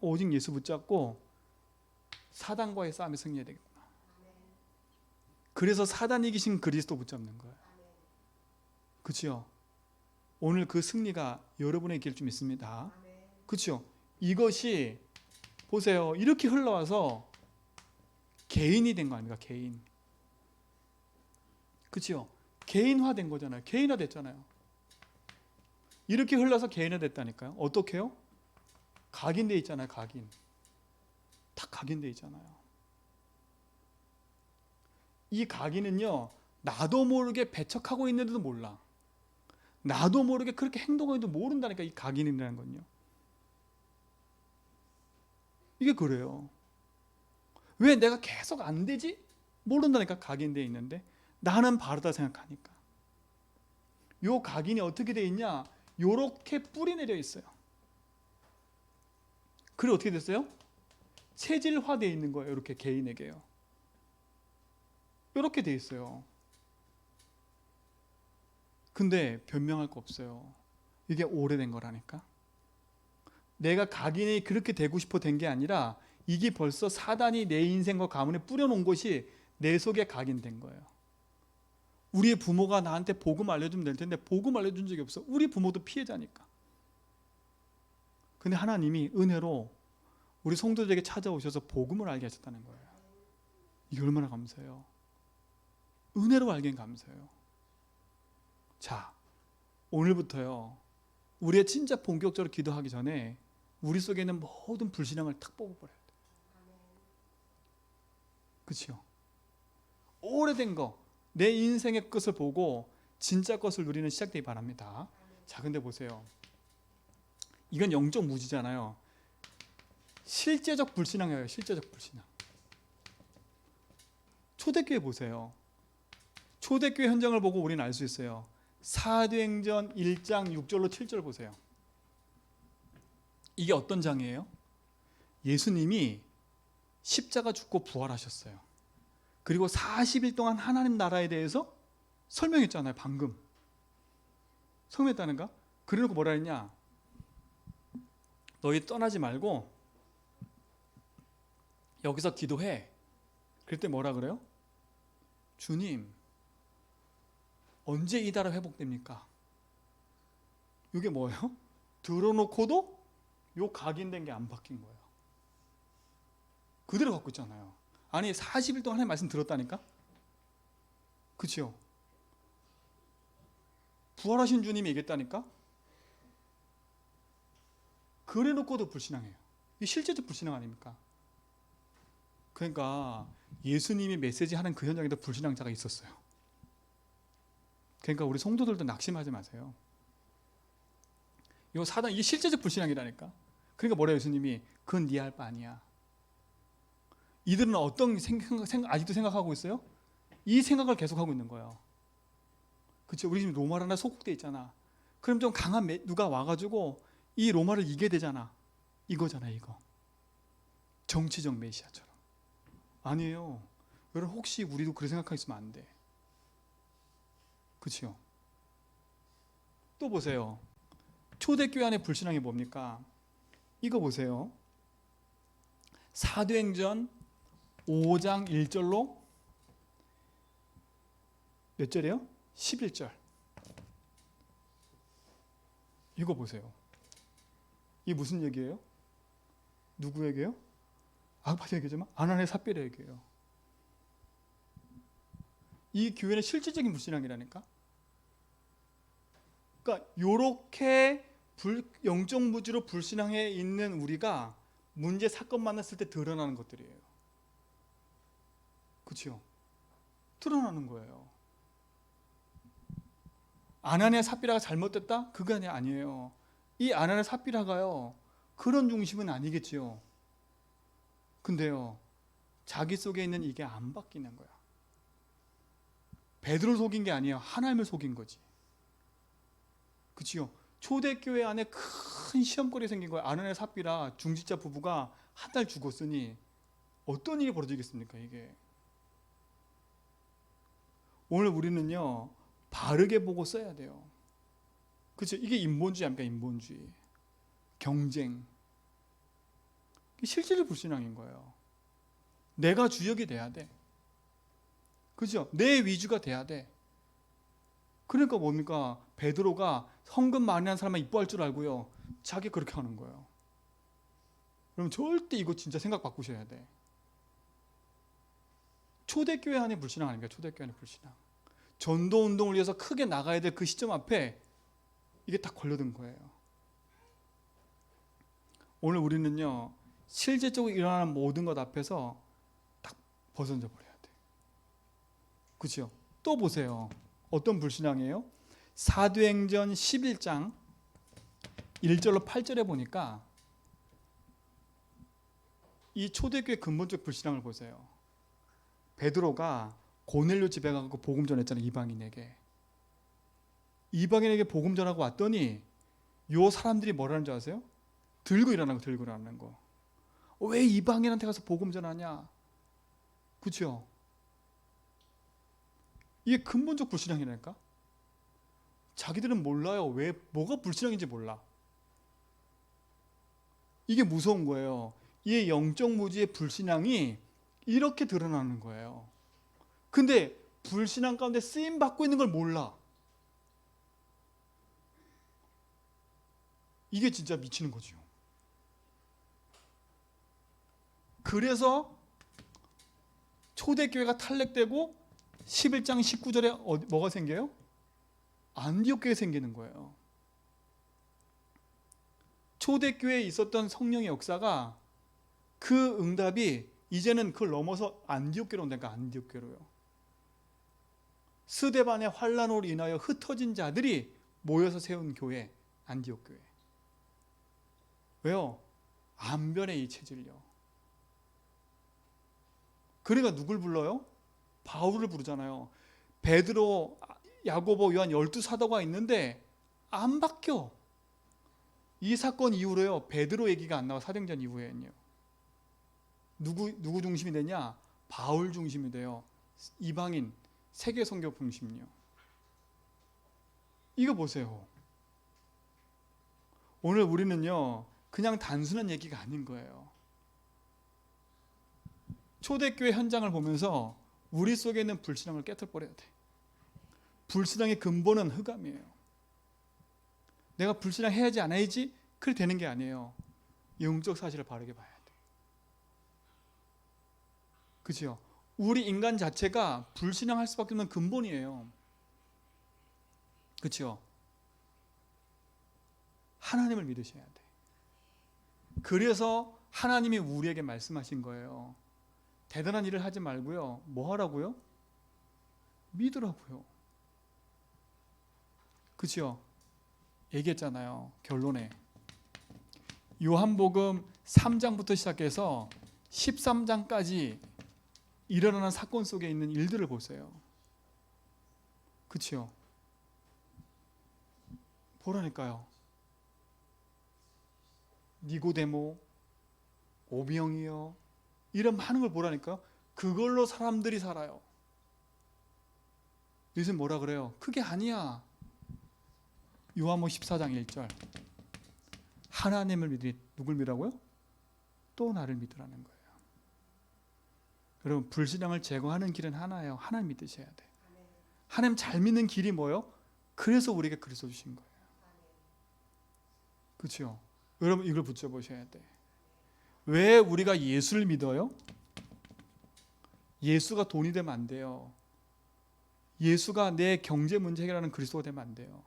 오직 예수 붙잡고 사단과의 싸움에 승리해야 되겠구나. 그래서 사단이 이기신 그리스도 붙잡는 거예요. 그렇죠? 오늘 그 승리가 여러분의 길 좀 있습니다. 그렇죠? 이것이 보세요. 이렇게 흘러와서 개인이 된 거 아닙니까? 개인. 그렇죠? 개인화된 거잖아요. 개인화 됐잖아요. 이렇게 흘러서 개인화 됐다니까요. 어떻게요? 각인돼 있잖아요. 각인. 다 각인돼 있잖아요. 이 각인은요. 나도 모르게 배척하고 있는데도 몰라. 나도 모르게 그렇게 행동하는데도 모른다니까. 이 각인이라는 건요. 이게 그래요. 왜 내가 계속 안 되지? 모른다니까. 각인돼 있는데 나는 바르다 생각하니까. 요 각인이 어떻게 돼 있냐? 요렇게 뿌리 내려 있어요. 그래 어떻게 됐어요? 체질화되어 있는 거예요. 이렇게 개인에게요. 이렇게 돼 있어요. 근데 변명할 거 없어요. 이게 오래된 거라니까. 내가 각인이 그렇게 되고 싶어 된 게 아니라 이게 벌써 사단이 내 인생과 가문에 뿌려놓은 것이 내 속에 각인된 거예요. 우리의 부모가 나한테 복음 알려주면 될 텐데 복음 알려준 적이 없어. 우리 부모도 피해자니까. 근데 하나님이 은혜로 우리 성도들에게 찾아오셔서 복음을 알게 하셨다는 거예요. 이게 얼마나 감사해요. 은혜로 알긴 감사해요. 자, 오늘부터요. 우리의 진짜 본격적으로 기도하기 전에 우리 속에 있는 모든 불신앙을 탁 뽑아버려야 돼요. 그렇죠? 오래된 거, 내 인생의 것을 보고 진짜 것을 누리는 시작되기 바랍니다. 자, 근데 보세요. 이건 영적 무지잖아요. 실제적 불신앙이에요. 실제적 불신앙. 초대교회 보세요. 초대교회 현장을 보고 우리는 알 수 있어요. 사도행전 1장 6절로 7절 보세요. 이게 어떤 장이에요? 예수님이 십자가 죽고 부활하셨어요. 그리고 40일 동안 하나님 나라에 대해서 설명했잖아요. 방금 설명했다는가? 그래놓고 뭐라 했냐? 너희 떠나지 말고 여기서 기도해. 그럴 때 뭐라 그래요? 주님, 언제 이 나라 회복됩니까? 이게 뭐예요? 들어놓고도 요 각인된 게 안 바뀐 거예요. 그대로 갖고 있잖아요. 아니 40일 동안 하나님 말씀 들었다니까? 그렇죠? 부활하신 주님이 얘기했다니까? 그래놓고도 불신앙해요. 이게 실제적 불신앙 아닙니까? 그러니까 예수님이 메시지 하는 그 현장에도 불신앙자가 있었어요. 그러니까 우리 성도들도 낙심하지 마세요. 이거 사단, 이게 실제적 불신앙이라니까. 그러니까 뭐래요 예수님이? 그건 네 할 바 아니야. 이들은 어떤 아직도 생각하고 있어요? 이 생각을 계속하고 있는 거예요. 그렇죠? 우리 지금 로마라나 소국돼 있잖아. 그럼 좀 강한 누가 와가지고 이 로마를 이겨야 되잖아. 이거잖아 이거. 정치적 메시아처럼. 아니에요. 여러분 혹시 우리도 그렇게 생각하고 있으면 안 돼. 그렇죠? 또 보세요. 초대교회 안에 불신앙이 뭡니까? 이거 보세요. 사도행전 5장 1절로 몇 절이에요? 11절. 이거 보세요. 이게 무슨 얘기예요? 누구 얘기예요? 아까 얘기했지만 아나니아 삽비라 얘기예요. 이 교회는 실질적인 불신앙이라니까. 그러니까 요렇게 영적 무지로 불신앙에 있는 우리가 문제 사건 만났을 때 드러나는 것들이에요. 그렇죠? 드러나는 거예요. 아나니아 삽비라가 잘못됐다? 그게 아니에요. 이 아나니아 삽비라가요 그런 중심은 아니겠지요. 근데요 자기 속에 있는 이게 안 바뀌는 거야. 베드로를 속인 게 아니에요. 하나님을 속인 거지. 그치요? 초대교회 안에 큰 시험거리 생긴 거예요. 아느네 삽비라 중직자 부부가 한 달 죽었으니 어떤 일이 벌어지겠습니까, 이게? 오늘 우리는요, 바르게 보고 써야 돼요. 그렇죠? 이게 인본주의 아닙니까? 인본주의. 경쟁. 실질의 불신앙인 거예요. 내가 주역이 돼야 돼. 그죠? 내 위주가 돼야 돼. 그러니까 뭡니까? 베드로가 헌금 많이 한 사람만 이뻐할 줄 알고요, 자기 그렇게 하는 거예요. 그럼 절대 이거 진짜 생각 바꾸셔야 돼. 초대교회 안에 불신앙 아닙니까? 초대교회 안에 불신앙. 전도운동을 위해서 크게 나가야 될 그 시점 앞에 이게 딱 걸려든 거예요. 오늘 우리는요, 실제적으로 일어나는 모든 것 앞에서 딱 벗어져 버려야 돼. 그렇죠? 또 보세요. 어떤 불신앙이에요? 사도행전 11장 1절로 8절에 보니까 이 초대교회 근본적 불신앙을 보세요. 베드로가 고넬료 집에 가서 복음 전했잖아요. 이방인에게 복음 전하고 왔더니 요 사람들이 뭐라는 줄 아세요? 들고 일어나는 거. 왜 이방인한테 가서 복음 전하냐? 그렇죠? 이게 근본적 불신앙이라니까. 자기들은 몰라요. 왜 뭐가 불신앙인지 몰라. 이게 무서운 거예요. 이 영적 무지의 불신앙이 이렇게 드러나는 거예요. 근데 불신앙 가운데 쓰임 받고 있는 걸 몰라. 이게 진짜 미치는 거죠. 그래서 초대교회가 탈락되고 11장 19절에 뭐가 생겨요? 안디옥 교회가 생기는 거예요. 초대교회에 있었던 성령의 역사가 그 응답이 이제는 그걸 넘어서 안디옥 교회로 온다니까. 안디옥 교회로요. 스데반의 환란으로 인하여 흩어진 자들이 모여서 세운 교회, 안디옥 교회. 왜요? 안변의 이 체질요. 그러니까 누굴 불러요? 바울을 부르잖아요. 베드로, 야고보, 요한 12사도가 있는데 안 바뀌어. 이 사건 이후로요, 베드로 얘기가 안 나와. 사도행전 이후에는요. 누구 중심이 되냐? 바울 중심이 돼요. 이방인 세계 선교 중심이요. 이거 보세요. 오늘 우리는요, 그냥 단순한 얘기가 아닌 거예요. 초대교회 현장을 보면서 우리 속에 있는 불신앙을 깨트려버려야 돼. 불신앙의 근본은 흑암이에요. 내가 불신앙 해야지 안 해야지 그래 되는 게 아니에요. 영적 사실을 바르게 봐야 돼. 그죠? 우리 인간 자체가 불신앙할 수밖에 없는 근본이에요. 그렇죠? 하나님을 믿으셔야 돼. 그래서 하나님이 우리에게 말씀하신 거예요. 대단한 일을 하지 말고요. 뭐 하라고요? 믿으라고요. 그렇죠? 얘기했잖아요. 결론에. 요한복음 3장부터 시작해서 13장까지 일어나는 사건 속에 있는 일들을 보세요. 그렇죠? 보라니까요. 니고데모, 오병이어 이런 많은 걸 보라니까요. 그걸로 사람들이 살아요. 요즘 뭐라 그래요? 그게 아니야. 요한복음 14장 1절. 하나님을 믿으니 누굴 믿으라고요? 또 나를 믿으라는 거예요. 여러분, 불신앙을 제거하는 길은 하나예요. 하나님 믿으셔야 돼. 하나님 잘 믿는 길이 뭐예요? 그래서 우리에게 그리스도 주신 거예요. 그렇죠? 여러분, 이걸 붙여보셔야 돼. 왜 우리가 예수를 믿어요? 예수가 돈이 되면 안 돼요. 예수가 내 경제 문제 해결하는 그리스도가 되면 안 돼요.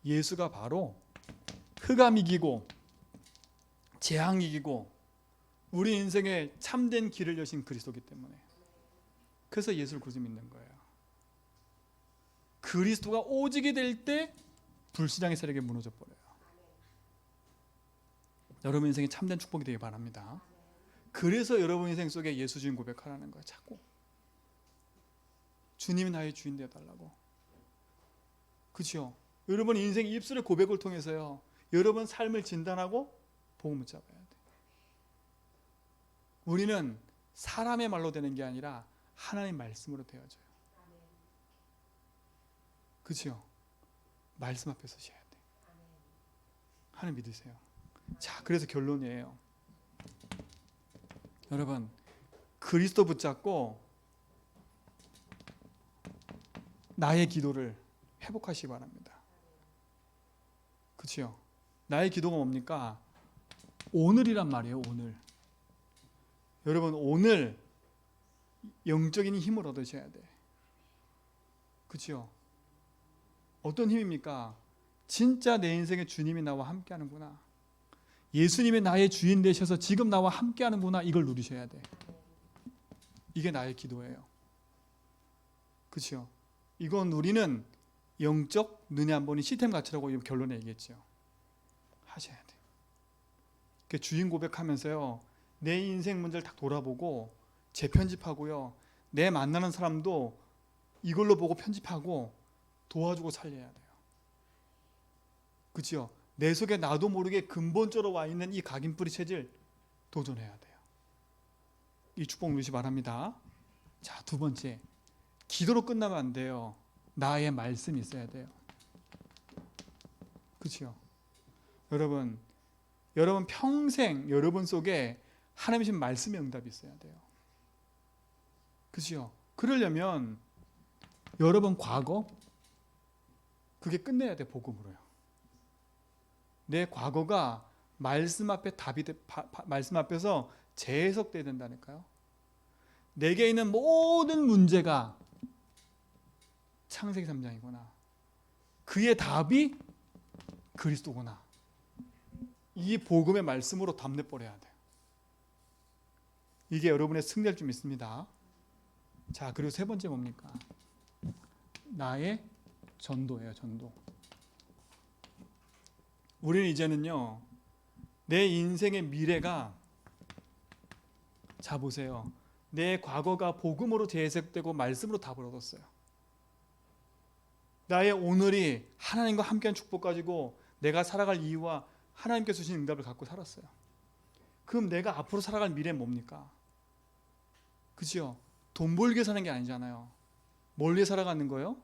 예수가 바로 흑암 이기고 재앙 이기고 우리 인생에 참된 길을 여신 그리스도이기 때문에. 그래서 예수를 굳이 믿는 거예요. 그리스도가 오직이 될 때 불신앙의 세력이 무너져 버려요. 여러분 인생에 참된 축복이 되기 바랍니다. 그래서 여러분 인생 속에 예수 주인 고백하라는 거예요. 자꾸. 주님이 나의 주인 되어달라고. 그렇죠? 여러분 인생 입술의 고백을 통해서요, 여러분 삶을 진단하고 복음을 잡아야 돼. 우리는 사람의 말로 되는 게 아니라 하나님 말씀으로 되어져요. 그렇죠? 말씀 앞에 서셔야 돼. 하나님 믿으세요. 자, 그래서 결론이에요. 여러분, 그리스도 붙잡고 나의 기도를 회복하시기 바랍니다. 그렇죠? 나의 기도가 뭡니까? 오늘이란 말이에요. 오늘. 여러분, 오늘 영적인 힘을 얻으셔야 돼. 그렇죠? 어떤 힘입니까? 진짜 내 인생에 주님이 나와 함께 하는구나. 예수님이 나의 주인 되셔서 지금 나와 함께 하는구나. 이걸 누리셔야 돼. 이게 나의 기도예요. 그렇죠? 이건 우리는 영적 눈이 안 보니 시스템 가치라고 결론에 얘기했죠. 하셔야 돼. 그 주인 고백하면서요, 내 인생 문제를 딱 돌아보고 재편집하고요, 내 만나는 사람도 이걸로 보고 편집하고 도와주고 살려야 돼요. 그렇죠? 내 속에 나도 모르게 근본적으로 와 있는 이 각인뿌리 체질 도전해야 돼요. 이 축복 누리시 바랍니다. 자, 두 번째, 기도로 끝나면 안 돼요. 나의 말씀이 있어야 돼요. 그렇죠? 여러분 평생 여러분 속에 하나님 주신 말씀의 응답이 있어야 돼요. 그렇죠? 그러려면 여러분 과거 그게 끝내야 돼. 복음으로요. 내 과거가 말씀 앞에 말씀 앞에서 재해석돼야 된다니까요. 내게 있는 모든 문제가 창세기 3장이구나. 그의 답이 그리스도구나. 이 복음의 말씀으로 답내버려야 돼요. 이게 여러분의 승리할 줄 믿습니다. 자, 그리고 세 번째 뭡니까? 나의 전도예요. 전도. 우리는 이제는요, 내 인생의 미래가, 자 보세요, 내 과거가 복음으로 재해석되고 말씀으로 답을 얻었어요. 나의 오늘이 하나님과 함께한 축복 가지고 내가 살아갈 이유와 하나님께서 주신 응답을 갖고 살았어요. 그럼 내가 앞으로 살아갈 미래는 뭡니까? 그죠? 돈 벌게 사는 게 아니잖아요. 뭘 위해 살아가는 거예요?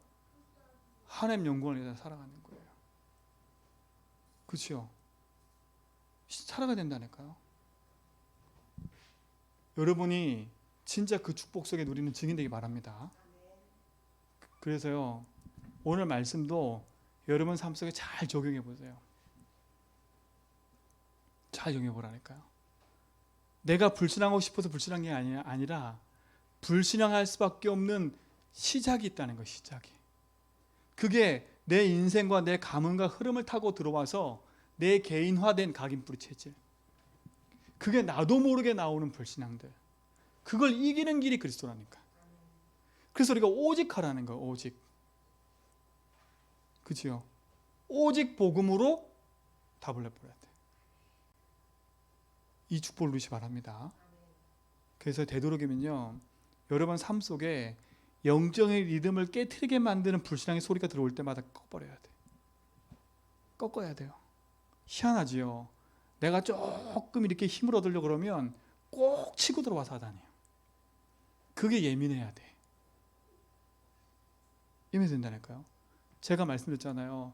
하나님 영광을 위해 살아가는 거예요. 그렇죠? 살아가야 된다니까요. 여러분이 진짜 그 축복 속에 누리는 증인 되기 바랍니다. 그래서요, 오늘 말씀도 여러분 삶 속에 잘 적용해 보세요. 잘 적용해 보라니까요. 내가 불신하고 싶어서 불신한 게 아니라 불신앙할 수밖에 없는 시작이 있다는 거. 시작이. 그게 내 인생과 내 가문과 흐름을 타고 들어와서 내 개인화된 각인뿌리 체질, 그게 나도 모르게 나오는 불신앙들, 그걸 이기는 길이 그리스도라니까. 그래서 우리가 오직 하라는 거예요. 오직. 그치요? 오직 복음으로 답을 내버려야 돼. 이 축복을 누리시 바랍니다. 그래서 되도록이면요, 여러분 삶 속에 영적인 리듬을 깨트리게 만드는 불신앙의 소리가 들어올 때마다 꺼버려야 돼. 꺾어야 돼요. 희한하지요. 내가 조금 이렇게 힘을 얻으려고 그러면 꼭 치고 들어와서 하다니요. 그게 예민해야 돼. 예민해야 된다니까요. 제가 말씀드렸잖아요.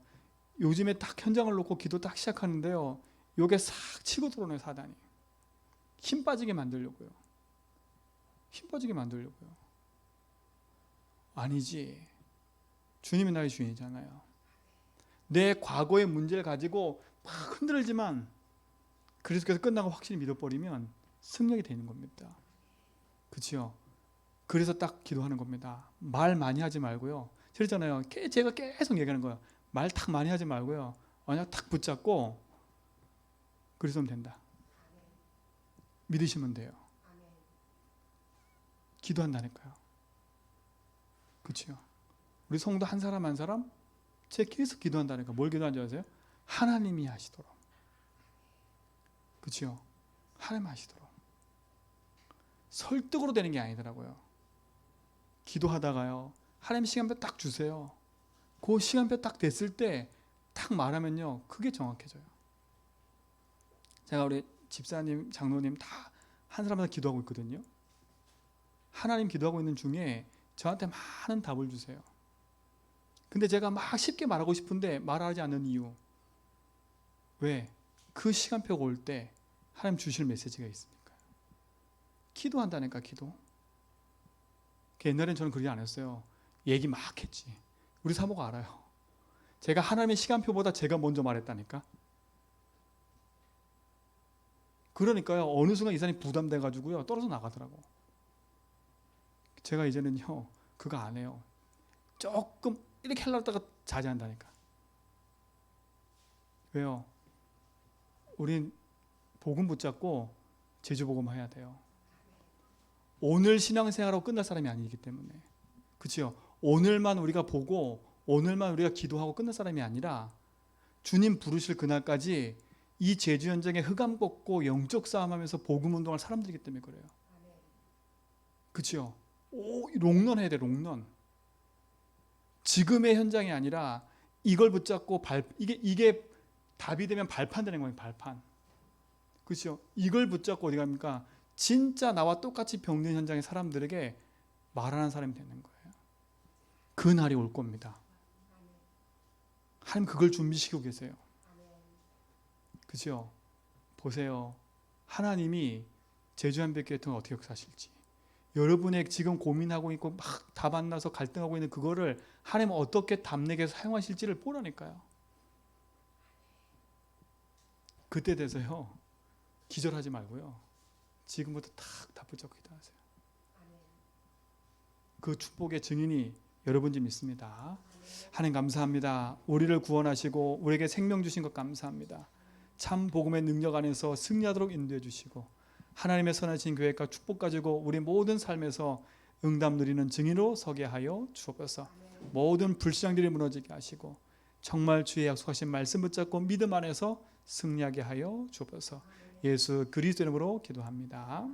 요즘에 딱 현장을 놓고 기도 딱 시작하는데요, 요게 싹 치고 들어오는 사단이. 힘 빠지게 만들려고요. 힘 빠지게 만들려고요. 아니지. 주님이 나의 주인이잖아요. 내 과거의 문제를 가지고 막 흔들지만 그리스도께서 끝나고 확실히 믿어버리면 승리하게 되는 겁니다. 그렇죠? 그래서 딱 기도하는 겁니다. 말 많이 하지 말고요. 그랬잖아요. 제가 계속 얘기하는 거예요. 말 탁 많이 하지 말고요. 그냥 탁 붙잡고 그러면 된다. 믿으시면 돼요. 기도한다니까요. 그렇죠? 우리 성도 한 사람 한 사람 제가 계속 기도한다니까. 뭘 기도하는지 아세요? 하나님이 하시도록. 그렇죠? 하나님 하시도록. 설득으로 되는 게 아니더라고요. 기도하다가요, 하나님 시간표 딱 주세요. 그 시간표 딱 됐을 때 딱 말하면요, 그게 정확해져요. 제가 우리 집사님, 장로님 다 한 사람마다 기도하고 있거든요. 하나님 기도하고 있는 중에 저한테 많은 답을 주세요. 근데 제가 막 쉽게 말하고 싶은데 말하지 않는 이유. 왜? 그 시간표가 올 때 하나님 주실 메시지가 있으니까요. 기도한다니까, 기도. 옛날엔 저는 그러지 않았어요. 얘기 막 했지. 우리 사모가 알아요. 제가 하나님의 시간표보다 제가 먼저 말했다니까. 그러니까요, 어느 순간 이 사람이 부담돼가지고요, 떨어져 나가더라고. 제가 이제는요, 그거 안 해요. 조금 이렇게 하려다가 자제한다니까. 왜요? 우린 복음 붙잡고 제주 복음 해야 돼요. 오늘 신앙생활하고 끝날 사람이 아니기 때문에. 그렇죠? 오늘만 우리가 보고 오늘만 우리가 기도하고 끝날 사람이 아니라 주님 부르실 그날까지 이 제주 현장에 흑암 걷고 영적 싸움하면서 복음 운동할 사람들이기 때문에 그래요. 그렇죠? 롱런 해야 돼, 롱런. 지금의 현장이 아니라 이걸 붙잡고 이게 답이 되면 발판 되는 거예요, 발판. 그렇죠? 이걸 붙잡고 어디 갑니까? 진짜 나와 똑같이 병든 현장의 사람들에게 말하는 사람이 되는 거예요. 그 날이 올 겁니다. 하나님 그걸 준비시키고 계세요. 그죠? 보세요. 하나님이 제주 한백교회 통해 어떻게 역사하실지. 여러분의 지금 고민하고 있고 막 답 안 나서 갈등하고 있는 그거를 하나님 어떻게 답내게 사용하실지를 보라니까요. 그때 돼서요, 기절하지 말고요, 지금부터 탁 붙잡고 기도하세요. 그 축복의 증인이 여러분인지 믿습니다. 하나님 감사합니다. 우리를 구원하시고 우리에게 생명 주신 것 감사합니다. 참 복음의 능력 안에서 승리하도록 인도해 주시고 하나님의 선하신 계획과 축복 가지고 우리 모든 삶에서 응답 누리는 증인으로 서게 하여 주옵소서. 모든 불신앙들이 무너지게 하시고 정말 주의 약속하신 말씀 붙잡고 믿음 안에서 승리하게 하여 주옵소서. 예수 그리스도 이름으로 기도합니다.